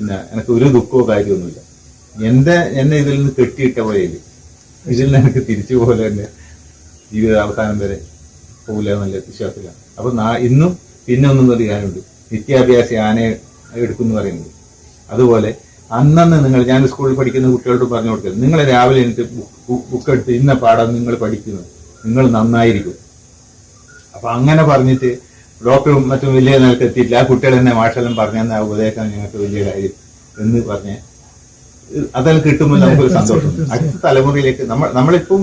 പിന്നെ എനിക്ക് ഒരു ദുഃഖമോ കാര്യമൊന്നുമില്ല. എന്നെ ഇതിൽ നിന്ന് കെട്ടിയിട്ട പോലെയില്ല, ഇതിൽ നിന്ന് എനിക്ക് തിരിച്ചു പോലെ തന്നെ ജീവിത അവസാനം വരെ പോകില്ല എന്നുള്ള വിശ്വാസത്തിലാണ്. അപ്പൊ ഇന്നും പിന്നെ ഒന്നും ഒരു കാര്യമുണ്ട്, നിത്യാഭ്യാസി ആനയെ എടുക്കുമെന്ന് പറയുന്നത്. അതുപോലെ അന്നന്ന് ഞാൻ സ്കൂളിൽ പഠിക്കുന്ന കുട്ടികളോട് പറഞ്ഞു കൊടുക്കരുത്, നിങ്ങൾ രാവിലെ എനിക്ക് ബുക്ക് എടുത്ത് ഇന്ന പാഠം നിങ്ങൾ പഠിക്കുന്നത്, നിങ്ങൾ നന്നായിരിക്കും. അപ്പൊ അങ്ങനെ പറഞ്ഞിട്ട് ഡോക്ടറും മറ്റും വലിയ നിലക്ക് എത്തിയിട്ടില്ല, ആ കുട്ടികൾ തന്നെ മാഷെല്ലാം പറഞ്ഞെന്ന ഉപദേശം ഞങ്ങൾക്ക് വലിയ കാര്യം എന്ന് പറഞ്ഞ് അതെല്ലാം കിട്ടുമ്പോൾ നമുക്കൊരു സന്തോഷം. അടുത്ത തലമുറയിലേക്ക് നമ്മളിപ്പം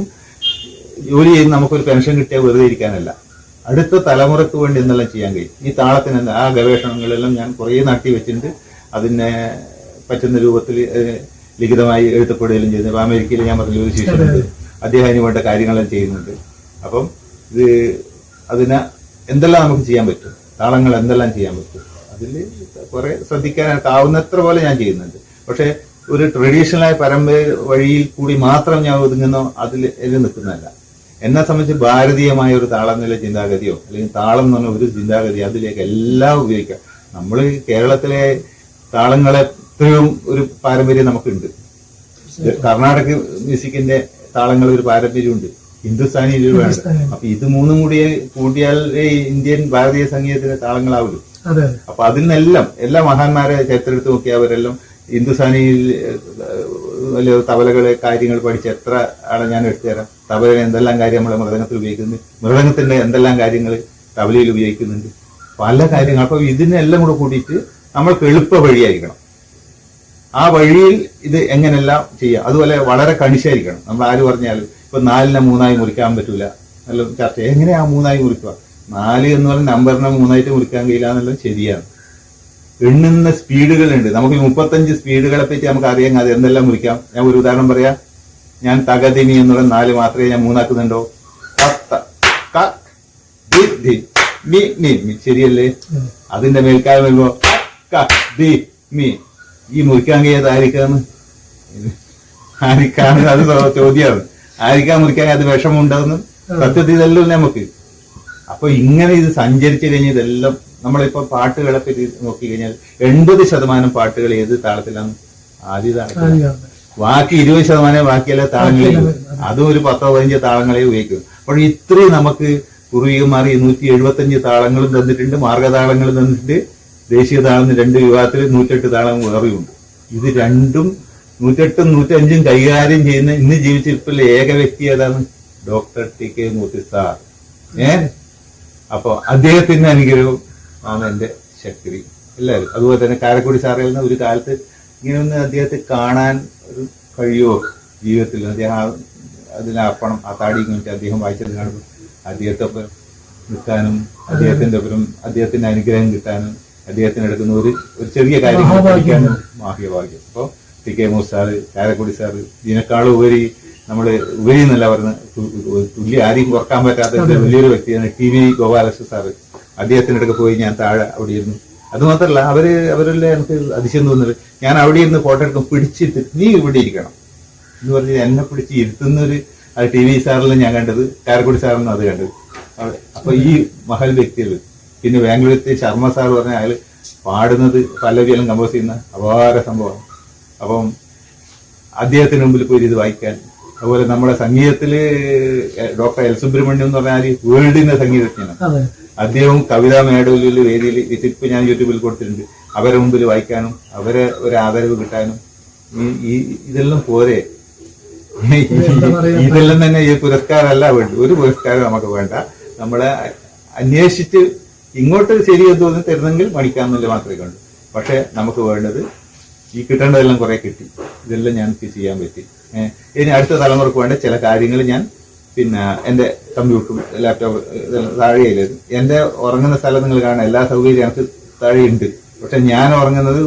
ജോലി ചെയ്ത് നമുക്കൊരു പെൻഷൻ കിട്ടിയാൽ വെറുതെ ഇരിക്കാനല്ല, അടുത്ത തലമുറക്ക് വേണ്ടി എന്തെല്ലാം ചെയ്യാൻ കഴിയും. ഈ താളത്തിന് ആ ഗവേഷണങ്ങളെല്ലാം ഞാൻ കുറേ നടത്തി വെച്ചിട്ടുണ്ട്. അതിനെ പറ്റുന്ന രൂപത്തിൽ ലിഖിതമായി എഴുതപ്പെടുകയും ചെയ്യുന്നത്. ഇപ്പം അമേരിക്കയിൽ ഞാൻ പറഞ്ഞ ഒരു ശിഷ്യനുണ്ട്, അദ്ദേഹം അതിന് വേണ്ട കാര്യങ്ങളെല്ലാം ചെയ്യുന്നുണ്ട്. അപ്പം ഇത് അതിനെ എന്തെല്ലാം നമുക്ക് ചെയ്യാൻ പറ്റും, താളങ്ങൾ എന്തെല്ലാം ചെയ്യാൻ പറ്റും, അതിൽ കുറെ ശ്രദ്ധിക്കാനാവുന്നത്ര പോലെ ഞാൻ ചെയ്യുന്നുണ്ട്. പക്ഷെ ഒരു ട്രഡീഷണലായ പരമ്പര വഴിയിൽ കൂടി മാത്രം ഞാൻ ഒതുങ്ങുന്നോ അതിൽ നിൽക്കുന്നതല്ല. എന്നെ സംബന്ധിച്ച് ഭാരതീയമായ ഒരു താളം നില ചിന്താഗതിയോ അല്ലെങ്കിൽ താളം എന്ന് പറഞ്ഞ ഒരു ചിന്താഗതി അതിലേക്ക് എല്ലാം ഉപയോഗിക്കാം. നമ്മൾ കേരളത്തിലെ താളങ്ങളെ എത്രയും ഒരു പാരമ്പര്യം നമുക്കുണ്ട്. കർണാടക മ്യൂസിക്കിന്റെ താളങ്ങൾ ഒരു പാരമ്പര്യമുണ്ട്, ഹിന്ദുസ്ഥാനി വേണ്ട. അപ്പൊ ഇത് മൂന്നും കൂടിയാൽ ഇന്ത്യൻ ഭാരതീയ സംഗീതത്തിന്റെ താളങ്ങളാവുള്ളൂ. അപ്പൊ അതിൽ നിന്നെല്ലാം എല്ലാ മഹാന്മാരെ ചരിത്രം എടുത്ത് നോക്കിയാൽ അവരെല്ലാം ഹിന്ദുസ്ഥാനിയിൽ തബലകളെ കാര്യങ്ങൾ പഠിച്ച് എത്ര ആളെ ഞാൻ എടുത്തുതരാം. തബല എന്തെല്ലാം കാര്യം നമ്മളെ മൃദംഗത്തിൽ ഉപയോഗിക്കുന്നുണ്ട്, മൃദംഗത്തിന്റെ എന്തെല്ലാം കാര്യങ്ങൾ തബലയിൽ ഉപയോഗിക്കുന്നുണ്ട്, പല കാര്യങ്ങൾ. അപ്പൊ ഇതിനെല്ലാം കൂടെ കൂടിയിട്ട് നമ്മൾക്ക് എളുപ്പ വഴിയായിരിക്കണം. ആ വഴിയിൽ ഇത് എങ്ങനെല്ലാം ചെയ്യാം. അതുപോലെ വളരെ കണിശായിരിക്കണം. നമ്മൾ ആര് പറഞ്ഞാലും ഇപ്പൊ 4നെ 3ആയി മുറിക്കാൻ പറ്റൂല നല്ല ചർച്ച. എങ്ങനെയാ 3ആയി മുറിക്കുക? 4 എന്ന് പറഞ്ഞ നമ്പറിനെ 3ആയിട്ട് മുറിക്കാൻ കഴിയില്ല എന്നുള്ളത് ശരിയാണ്. എണ്ണുന്ന സ്പീഡുകളുണ്ട്. നമുക്ക് 35 സ്പീഡുകളെ പറ്റി നമുക്ക് അറിയാം, അത് എന്തെല്ലാം മുറിക്കാം. ഞാൻ ഒരു ഉദാഹരണം പറയാം. ഞാൻ തകതിമി എന്നുള്ള 4 മാത്രമേ ഞാൻ 3ആക്കുന്നുണ്ടോ? ശരിയല്ലേ? അതിന്റെ മേൽക്കാലം വരുമ്പോ ഈ മുറിക്കാൻ കഴിയാതെ ആയിരിക്കാന്ന് അത് ചോദ്യമാണ്. ആയിരിക്കാൻ മുറിക്കാൻ അത് വിഷമമുണ്ടാകുന്നു. സത്യത്തിൽ ഇതെല്ലാം നമുക്ക്. അപ്പൊ ഇങ്ങനെ ഇത് സഞ്ചരിച്ചു കഴിഞ്ഞാൽ ഇതെല്ലാം നമ്മളിപ്പോ പാട്ടുകളെ പറ്റി നോക്കിക്കഴിഞ്ഞാൽ 80% പാട്ടുകൾ ഏത് താളത്തിലാണ്? ആദ്യ താളത്തിലാണ്. ബാക്കി 20% ബാക്കിയെല്ലാം താളങ്ങളെ, അതും ഒരു 10-15 താളങ്ങളെ ഉപയോഗിക്കും. അപ്പോൾ ഇത്രയും നമുക്ക് പൂർവികന്മാർ 175 താളങ്ങളും തന്നിട്ടുണ്ട്, മാർഗതാളങ്ങളും തന്നിട്ടുണ്ട്. ദേശീയ താളം 2 വിഭാഗത്തിൽ 108 താളം വേറെയുണ്ട്. ഇത് രണ്ടും 108ഉം 105ഉം കൈകാര്യം ചെയ്യുന്ന ഇന്ന് ജീവിച്ചിരിപ്പുള്ള ഏക വ്യക്തി ഏതാണ്? ഡോക്ടർ ടി.കെ. മൂർത്തി സാർ. അപ്പൊ അദ്ദേഹത്തിന്റെ അനുഗ്രഹവും ആണ് എന്റെ ശക്തി. എല്ലാവരും അതുപോലെ തന്നെ കാരക്കുടി സാറിൽ നിന്ന് ഒരു കാലത്ത് ഇങ്ങനെ ഒന്ന് അദ്ദേഹത്തെ കാണാൻ ഒരു കഴിയുമോ ജീവിതത്തിൽ? അദ്ദേഹം അതിനർപ്പണം ആ താടി വെച്ച് അദ്ദേഹം വായിച്ചത് കാണുമ്പോൾ അദ്ദേഹത്തൊപ്പം നിൽക്കാനും അദ്ദേഹത്തിന്റെ ഒപ്പം അദ്ദേഹത്തിന്റെ അനുഗ്രഹം കിട്ടാനും അദ്ദേഹത്തിന് എടുക്കുന്ന ഒരു ചെറിയ കാര്യങ്ങൾ പഠിക്കാനും ഭാഗ്യം. അപ്പോൾ ടി.കെ. മൂർത്തി സാറ്, കാരക്കുടി സാറ്, ഇതിനേക്കാളും ഉപരി ഉപരി എന്നല്ല പറഞ്ഞ തുല്യ ആരെയും കുറക്കാൻ പറ്റാത്ത വലിയൊരു വ്യക്തിയാണ് ടി.വി. ഗോപാലകൃഷ്ണ സാറ്. അദ്ദേഹത്തിൻ്റെ അടുത്ത് പോയി ഞാൻ താഴെ അവിടെ ഇരുന്നു. അതുമാത്രമല്ല അവരെല്ലാം എനിക്ക് അതിശയം തോന്നുന്നത്, ഞാൻ അവിടെ ഇരുന്ന് ഫോട്ടോ എടുക്കും പിടിച്ചിട്ട് നീ ഇവിടെ ഇരിക്കണം എന്ന് പറഞ്ഞ് എന്നെ പിടിച്ച് ഇരുത്തുന്നൊരു അത് ടി.വി. സാറിലും ഞാൻ കണ്ടത്, കാരക്കുടി സാറിനും അത് കണ്ടത്. അപ്പൊ ഈ മഹൽ വ്യക്തികൾ. പിന്നെ ബാംഗ്ലൂരിലെ ശർമ്മ സാർ പറഞ്ഞ അയാൾ പാടുന്നത് പല്ലവിയെല്ലാം കമ്പോസ് ചെയ്യുന്ന അപാര സംഭവമാണ്. അപ്പം അദ്ദേഹത്തിന് മുമ്പിൽ പോയി ഇത് വായിക്കാൻ. അതുപോലെ നമ്മുടെ സംഗീതത്തില് ഡോക്ടർ എൽ സുബ്രഹ്മണ്യം എന്ന് പറഞ്ഞാൽ വേൾഡിന്റെ സംഗീതജ്ഞനാണ്. അദ്ദേഹവും കവിതാ മേടയിലെ വേദിയിൽ ഇപ്പൊ ഞാൻ യൂട്യൂബിൽ കൊടുത്തിട്ടുണ്ട്. അവരെ മുമ്പിൽ വായിക്കാനും അവരെ ഒരു ആദരവ് കിട്ടാനും ഇതെല്ലാം പോരെ. ഇതെല്ലാം തന്നെ ഈ പുരസ്കാരമല്ല വേണ്ട, ഒരു പുരസ്കാരം നമുക്ക് വേണ്ട. നമ്മളെ അന്വേഷിച്ച് ഇങ്ങോട്ട് ശരിയെന്ന് തോന്നി തരുന്നെങ്കിൽ മടിക്കാമെന്നില്ല മാത്രമേ കണ്ടു. പക്ഷെ നമുക്ക് വേണ്ടത് ഈ കിട്ടേണ്ടതെല്ലാം കുറെ കിട്ടി. ഇതെല്ലാം ഞങ്ങൾക്ക് ചെയ്യാൻ പറ്റി. ഇനി അടുത്ത തലമുറക്ക് വേണ്ട ചില കാര്യങ്ങൾ ഞാൻ പിന്നെ എൻ്റെ കമ്പ്യൂട്ടറും ലാപ്ടോപ്പ് താഴെയില്ല. എൻ്റെ ഉറങ്ങുന്ന സ്ഥലം നിങ്ങൾ കാണാൻ എല്ലാ സൗകര്യം എനിക്ക് താഴെയുണ്ട്. പക്ഷെ ഞാൻ ഉറങ്ങുന്നത്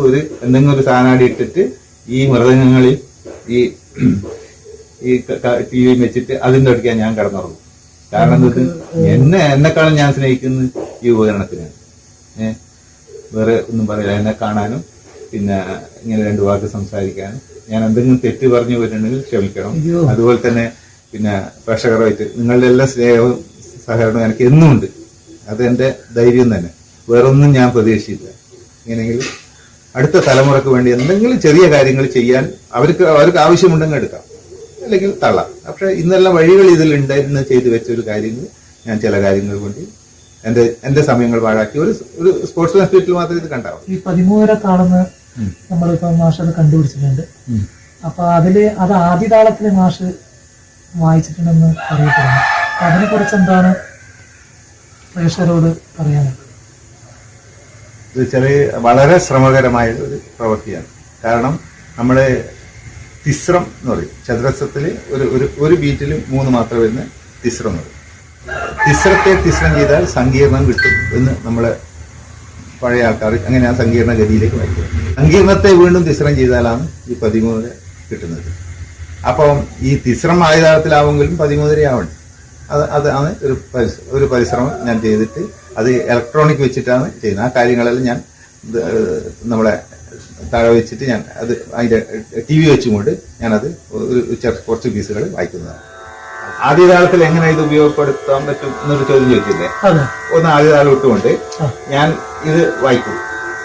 എന്തെങ്കിലും ഒരു സാധനം ഇട്ടിട്ട് ഈ മൃദംഗങ്ങളിൽ ഈ ടി വി വെച്ചിട്ട് അതിൻ്റെ അടുക്കാൻ ഞാൻ കിടന്നുറങ്ങും. കാരണം എന്നെക്കാളും ഞാൻ സ്നേഹിക്കുന്നത് ഈ ഉപകരണത്തിനാണ്. വേറെ ഒന്നും പറയില്ല. എന്നെ കാണാനും പിന്നെ ഇങ്ങനെ 2 വാക്ക് സംസാരിക്കാനും. ഞാൻ എന്തെങ്കിലും തെറ്റ് പറഞ്ഞു വരുന്നുണ്ടെങ്കിൽ ക്ഷമിക്കണം. അതുപോലെ തന്നെ പിന്നെ പ്രേക്ഷകരായിട്ട് നിങ്ങളുടെ എല്ലാ സ്നേഹവും സഹകരണവും എനിക്ക് എന്നും ഉണ്ട്. അതെന്റെ ധൈര്യം തന്നെ. വേറൊന്നും ഞാൻ പ്രതീക്ഷിച്ചില്ല. ഇങ്ങനെയെങ്കിലും അടുത്ത തലമുറക്ക് വേണ്ടി എന്തെങ്കിലും ചെറിയ കാര്യങ്ങൾ ചെയ്യാൻ അവർക്ക് ആവശ്യമുണ്ടെങ്കിൽ എടുക്കാം, അല്ലെങ്കിൽ തള്ളാം. പക്ഷെ ഇന്നെല്ലാം വഴികൾ ഇതിലുണ്ട് എന്ന് ചെയ്തു വെച്ച ഒരു കാര്യങ്ങൾ ഞാൻ ചില കാര്യങ്ങൾ വേണ്ടി എന്റെ സമയങ്ങൾ പാഴാക്കി ഒരു സ്പോർട്സ് സ്പിരിറ്റിൽ മാത്രമേ ഇത് കണ്ടാവും. ഈ 13 താളെന്ന് നമ്മളിപ്പോ മാഷ് അത് കണ്ടുപിടിച്ചിട്ടുണ്ട്. അപ്പൊ അത് ആദ്യ താളത്തില് മാഷ് വായിച്ചിട്ടുണ്ടെന്ന് അറിയപ്പെടുന്നു. അപ്പൊ അതിനെ കുറിച്ച് എന്താണ് പ്രേക്ഷകരോട് പറയാനുള്ളത്? ഇത് വളരെ ശ്രമകരമായ ഒരു പ്രവൃത്തിയാണ്. കാരണം നമ്മള് തിസ്രം എന്ന് പറയും, ചതുരസ്രത്തിൽ ഒരു ബീറ്റിൽ 3 മാത്രം വരുന്ന തിസ്രം എന്ന് പറയും. തിസ്രത്തെ തിസ്രം ചെയ്താൽ സങ്കീർണം കിട്ടും എന്ന് നമ്മളെ പഴയ ആൾക്കാർ അങ്ങനെ ആ സങ്കീർണ ഗതിയിലേക്ക് വായിക്കുന്നത്. സങ്കീർണത്തെ വീണ്ടും തിസ്രം ചെയ്താലാണ് ഈ 13 കിട്ടുന്നത്. അപ്പം ഈ തിസ്രം ആയുധാളത്തിലാവുമെങ്കിലും 13 ആവണം. അതാണ് ഒരു പരിശ്രമം ഞാൻ ചെയ്തിട്ട് അത് ഇലക്ട്രോണിക് വെച്ചിട്ടാണ് ചെയ്യുന്നത്. ആ കാര്യങ്ങളെല്ലാം ഞാൻ നമ്മളെ താഴെ വെച്ചിട്ട് ഞാൻ അത് അതിൻ്റെ TV വെച്ചുകൊണ്ട് ഞാനത് കുറച്ച് പീസുകൾ വായിക്കുന്നതാണ്. ആദ്യകാലത്തിൽ എങ്ങനെ ഇത് ഉപയോഗപ്പെടുത്താൻ പറ്റും എന്നൊരു ചോദ്യം ചോദിച്ചില്ലേ? ഒന്ന് ആദ്യകാലം ഇട്ടുകൊണ്ട് ഞാൻ ഇത് വായിക്കും.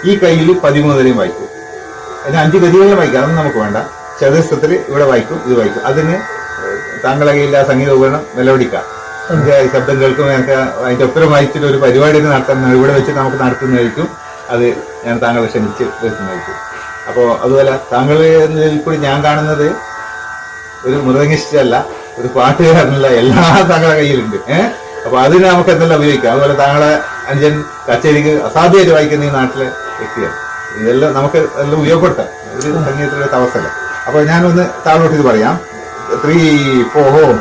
ഈ കയ്യിൽ 13 വായിക്കും. അതിന് 5 ഗതികളിലും വായിക്കാം, അതൊന്നും നമുക്ക് വേണ്ട. ചതുരസ്രത്തിൽ ഇവിടെ വായിക്കും, ഇത് വായിക്കും. അതിന് താങ്കളുടെ കയ്യിൽ ആ സംഗീത ഉപകരണം മെലോഡിക്കാം, ശബ്ദം കേൾക്കും. എനിക്ക് അതിന്റെ ഒപ്പരം വായിച്ചിട്ട് ഒരു പരിപാടി നടത്തുന്ന ഇവിടെ വെച്ച് നമുക്ക് നടത്തുന്നതായിരിക്കും. അത് ഞാൻ താങ്കളെ ക്ഷണിച്ച് വരുന്നതായിരിക്കും. അപ്പോൾ അതുപോലെ താങ്കളിൽ കൂടി ഞാൻ കാണുന്നത് ഒരു മൃദംഗിസ്റ്റല്ല, ഒരു പാട്ടുകാരനല്ല, എല്ലാ താങ്കളുടെ കയ്യിലുണ്ട്. അപ്പൊ അതിന് നമുക്ക് എന്തെല്ലാം ഉപയോഗിക്കാം. അതുപോലെ താങ്കളെ അഞ്ചൻ കച്ചേരിക്ക് അസാധ്യമായിട്ട് വായിക്കുന്ന ഈ നാട്ടിലെ വ്യക്തിയാണ്. ഇതെല്ലാം നമുക്ക് എല്ലാം ഉപയോഗപ്പെടുത്താം ഒരു സംഗീതത്തിലുള്ള അവസ്ഥല്ല. അപ്പൊ ഞാനൊന്ന് താഴോട്ട് ഇത് പറയാം. 3, 4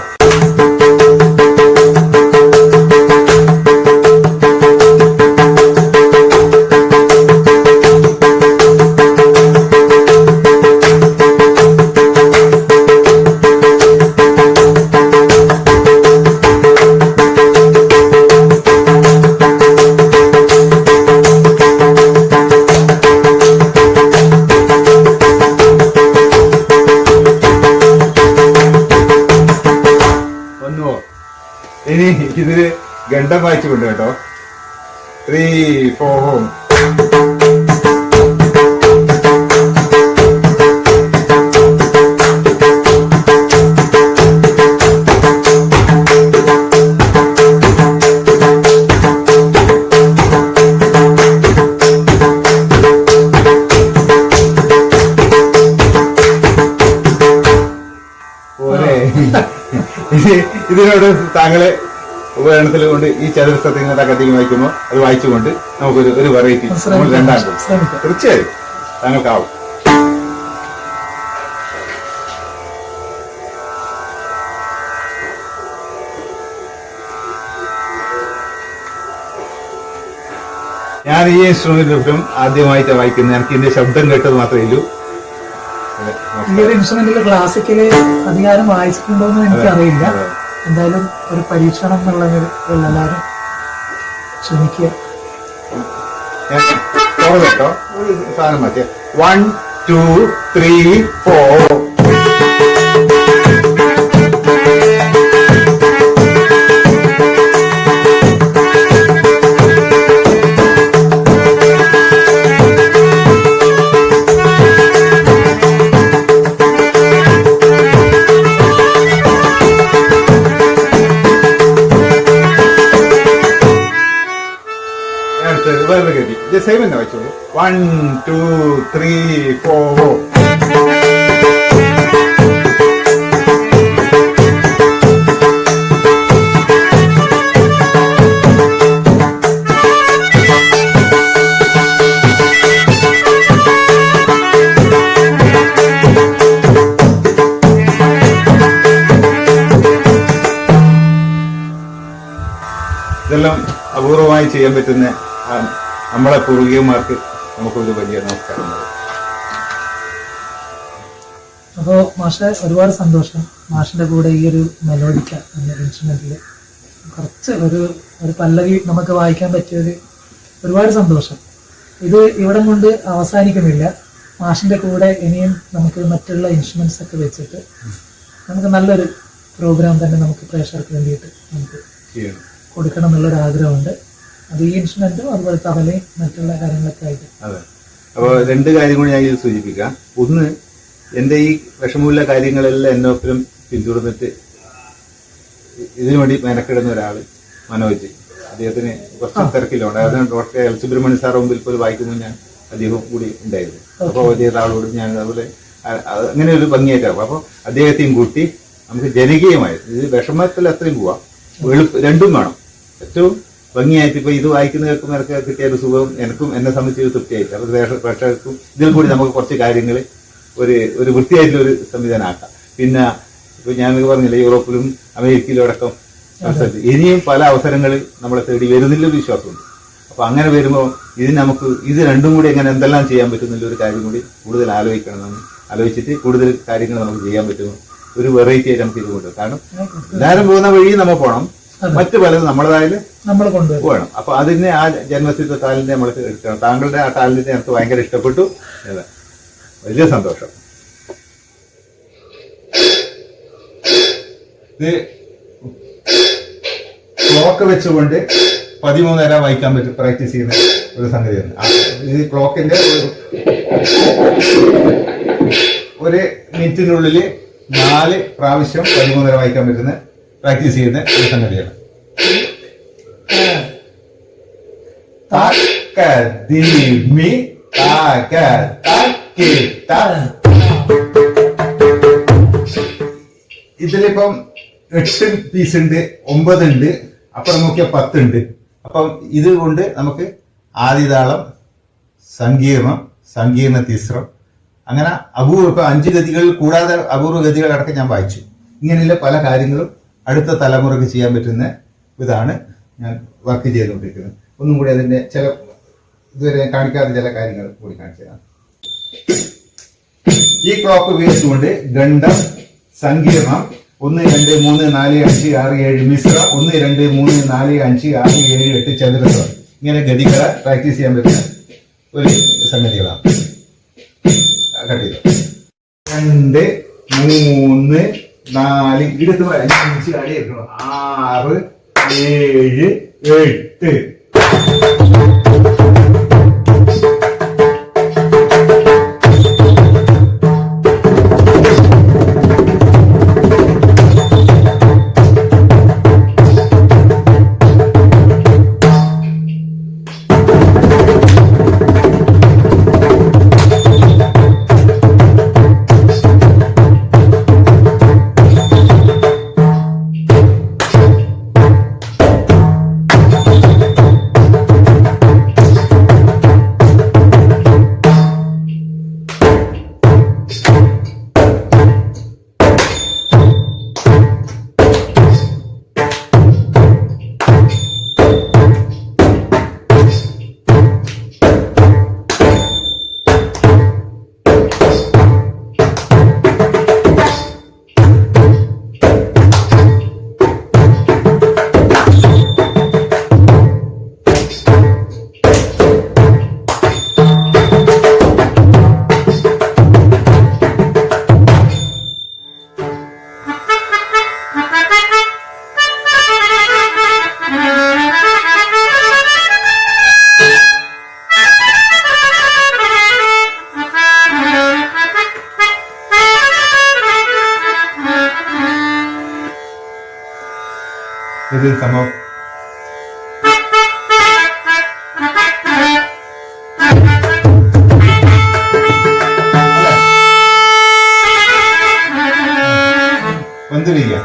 ഇനി ഇതില് ഗണ്ഡം വായിച്ചുകൊണ്ട് കേട്ടോ. 3, 4 ഇതിനോട് താങ്കളെ ഉപകരണത്തിൽ കൊണ്ട് ഈ ചതുരസ്രത്തിൽ തക്കത്തേക്ക് വായിക്കുമ്പോൾ അത് വായിച്ചുകൊണ്ട് നമുക്കൊരു വെറൈറ്റി നമ്മൾ രണ്ടാക്കും. തീർച്ചയായും താങ്കൾക്കാവും. ഞാൻ ഈ ഇൻസ്ട്രുമെന്റിലും ആദ്യമായിട്ട് വായിക്കുന്നത്. എനിക്ക് ഇതിന്റെ ശബ്ദം കേട്ടത് മാത്രമേ ഉള്ളൂ. ഈ ഒരു ഇൻസ്ട്രുമെന്റിൽ ക്ലാസിക്കല് അധികാരം വായിച്ചിട്ടുണ്ടോ എന്ന് എനിക്കറിയില്ല. എന്തായാലും ഒരു പരീക്ഷണം എന്നുള്ളതിൽ എല്ലാവരും ശ്രമിക്കുക. കേട്ടോ ഒരു സാധനം മാറ്റിയ 1, 2, 3, 4 വേറെ ഗതി. ഇത് സെയിം തന്നെ വായിച്ചോളൂ. 1, 2, 3, 4 ഇതെല്ലാം അപൂർവമായി ചെയ്യാൻ പറ്റുന്ന നമ്മളെ പൂർവികന്മാർക്ക് നമുക്കൊരു വലിയ നമസ്കാരം. അപ്പോൾ മാഷെ ഒരുപാട് സന്തോഷം. മാഷിന്റെ കൂടെ ഈ ഒരു മെലോഡിക്ക എന്ന ഇൻസ്ട്രുമെന്റിൽ കുറച്ച് ഒരു പല്ലവി നമുക്ക് വായിക്കാൻ പറ്റിയത് ഒരുപാട് സന്തോഷം. ഇത് ഇവിടെ കൊണ്ട് അവസാനിക്കുന്നില്ല. മാഷിന്റെ കൂടെ ഇനിയും നമുക്ക് മറ്റുള്ള ഇൻസ്ട്രുമെന്റ്സ് ഒക്കെ വെച്ചിട്ട് നമുക്ക് നല്ലൊരു പ്രോഗ്രാം തന്നെ നമുക്ക് പ്രേക്ഷകർക്ക് വേണ്ടിയിട്ട് നമുക്ക് കൊടുക്കണം എന്നുള്ളൊരു ആഗ്രഹമുണ്ട്. അത് ഈ ഇൻസ്ട്രുമെന്റും അതുപോലെ തബലയും മറ്റുള്ള കാര്യങ്ങളൊക്കെ ആയിട്ട് അപ്പോൾ രണ്ട് കാര്യം കൂടി ഞാൻ ഇത് സൂചിപ്പിക്കാം. ഒന്ന്, എൻ്റെ ഈ വിഷമമുള്ള കാര്യങ്ങളെല്ലാം എന്നൊപ്പം പിന്തുടർന്നിട്ട് ഇതിനു വേണ്ടി മെനക്കിടുന്ന ഒരാൾ മനോജ്. അദ്ദേഹത്തിന് കുറച്ച് തിരക്കില്ലുണ്ട്. അതാണ് ഡോക്ടർ എൽ സുബ്രഹ്മണ്യ സാർ മുമ്പിൽ പോലും വായിക്കുമ്പോൾ ഞാൻ അദ്ദേഹം കൂടി ഉണ്ടായിരുന്നു. അപ്പോൾ അദ്ദേഹത്തെ ആളോട് ഞാൻ അതുപോലെ അങ്ങനെ ഒരു ഭംഗിയായിട്ടാകും. അപ്പോൾ അദ്ദേഹത്തെയും കൂട്ടി നമുക്ക് ജനകീയമായി ഇത് വിഷമത്തിൽ അത്രയും പോവാം, രണ്ടും വേണം. ഏറ്റവും ഭംഗിയായിട്ട് ഇപ്പൊ ഇത് വായിക്കുന്ന കേൾക്കുന്നവർക്ക് കിട്ടിയ ഒരു സുഖം എനിക്കും എന്നെ സംബന്ധിച്ച് തൃപ്തിയായിട്ട്, അപ്പോൾ പ്രേക്ഷകർക്കും ഇതിൽ കൂടി നമുക്ക് കുറച്ച് കാര്യങ്ങൾ ഒരു വൃത്തിയായിട്ടുള്ള ഒരു സംവിധാനം ആക്കാം. പിന്നെ ഇപ്പൊ ഞാൻ പറഞ്ഞില്ല, യൂറോപ്പിലും അമേരിക്കയിലും അടക്കം ഇനിയും പല അവസരങ്ങൾ നമ്മളെ തേടി വരുന്നില്ലൊരു വിശ്വാസമുണ്ട്. അപ്പൊ അങ്ങനെ വരുമ്പോൾ ഇത് രണ്ടും കൂടി എങ്ങനെ എന്തെല്ലാം ചെയ്യാൻ പറ്റുന്നില്ല ഒരു കാര്യം കൂടി കൂടുതൽ ആലോചിച്ചിട്ട് കൂടുതൽ കാര്യങ്ങൾ നമുക്ക് ചെയ്യാൻ പറ്റുന്നു. ഒരു വെറൈറ്റി ആയിട്ട് നമുക്ക് ഇത് കൊണ്ടുവരും. കാരണം എല്ലാവരും പോകുന്ന വഴി നമ്മൾ പോകണം, മറ്റു പലതും നമ്മളതായാലും നമ്മൾ കൊണ്ടുപോകണം. അപ്പൊ അതിനെ ആ ജന്മസിദ്ധ ടാലന്റ് നമ്മൾ എടുക്കണം. താങ്കളുടെ ആ ടാലന്റിനെ എനിക്ക് ഭയങ്കര ഇഷ്ടപ്പെട്ടു. വലിയ സന്തോഷം. ഇത് ക്ലോക്ക് വെച്ചുകൊണ്ട് 13 നേരം വായിക്കാൻ പറ്റും, പ്രാക്ടീസ് ചെയ്യുന്ന ഒരു സംഗതിയാണ്. ഇത് ക്ലോക്കിന്റെ ഒരു മിനിറ്റിനുള്ളിൽ 4 പ്രാവശ്യം 13 നേരം വായിക്കാൻ പറ്റുന്ന പ്രാക്ടീസ് ചെയ്യുന്ന ഒരു സംഗതിയാണ്. ഇതിലിപ്പം 8 പീസ് ഉണ്ട്, 9 ഉണ്ട്, അപ്പുറം നോക്കിയ 10 ഉണ്ട്. അപ്പം ഇത് കൊണ്ട് നമുക്ക് ആദിതാളം, സങ്കീർണം, സങ്കീർണ തിസ്രം, അങ്ങനെ അപൂർവ 5 ഗതികൾ കൂടാതെ അപൂർവ ഗതികൾ അടക്കം ഞാൻ വായിച്ചു. ഇങ്ങനെയുള്ള പല കാര്യങ്ങളും അടുത്ത തലമുറക്ക് ചെയ്യാൻ പറ്റുന്ന ഇതാണ് ഞാൻ വർക്ക് ചെയ്തുകൊണ്ടിരിക്കുന്നത്. ഒന്നും കൂടി അതിന്റെ ചില ഇതുവരെ കാണിക്കാത്ത ചില കാര്യങ്ങൾ കൂടി കാണിച്ചതാണ്. ഈ ക്ലോക്ക് ഉപയോഗിച്ചുകൊണ്ട് ഗണ്ഡം, സങ്കീർണം, 1 2 3 4 5 6 7 മിശ്ര, 1 2 3 4 5 6 7 8 ചതുരസ്രം, ഇങ്ങനെ ഗതികളെ പ്രാക്ടീസ് ചെയ്യാൻ പറ്റുന്ന ഒരു സംഗതികളാണ്. കട്ട് ചെയ്തു 2 3 4 ഇടത്ത് 5 6 7 8. ഇത് സംഭവം വന്നിരിക്കുക.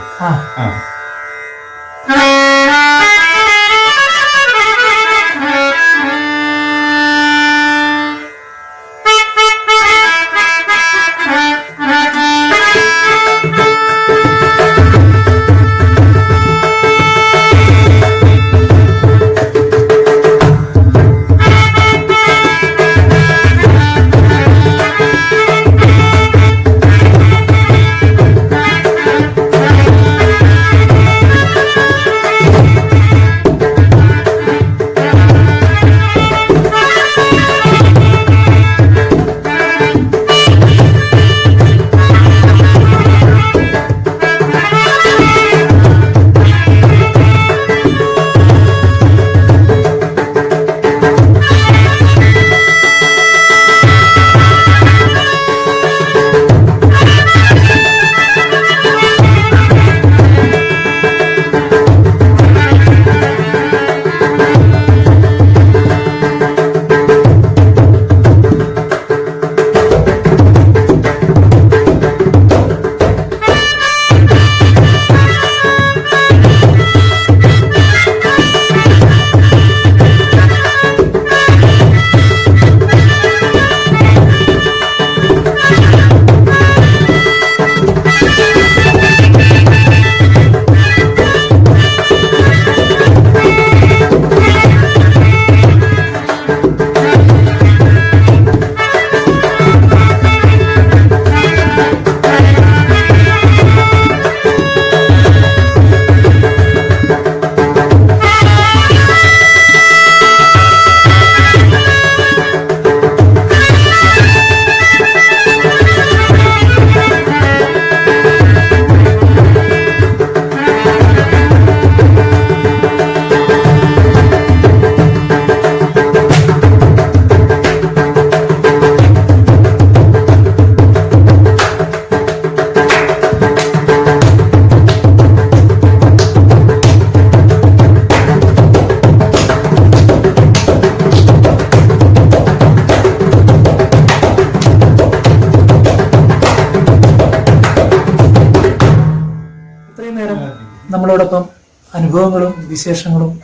നമ്മളോടൊപ്പം അനുഭവങ്ങളും വിശേഷങ്ങളും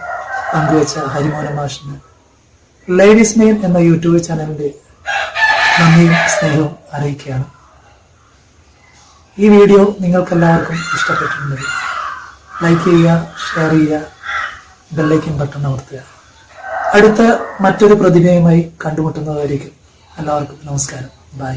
പങ്കുവെച്ച ഹരിമോഹൻ മാഷിന് ലേഡീസ് മെയിൻ എന്ന യൂട്യൂബ് ചാനലിന്റെ നന്ദിയും സ്നേഹവും അറിയിക്കുകയാണ്. ഈ വീഡിയോ നിങ്ങൾക്കെല്ലാവർക്കും ഇഷ്ടപ്പെട്ടിട്ടുണ്ടെങ്കിൽ ലൈക്ക് ചെയ്യുക, ഷെയർ ചെയ്യുക, ബെല്ലൈക്കൻ ബട്ടൺ അമർത്തുക. അടുത്ത മറ്റൊരു പ്രതിഭയുമായി കണ്ടുമുട്ടുന്നതായിരിക്കും. എല്ലാവർക്കും നമസ്കാരം. ബൈ.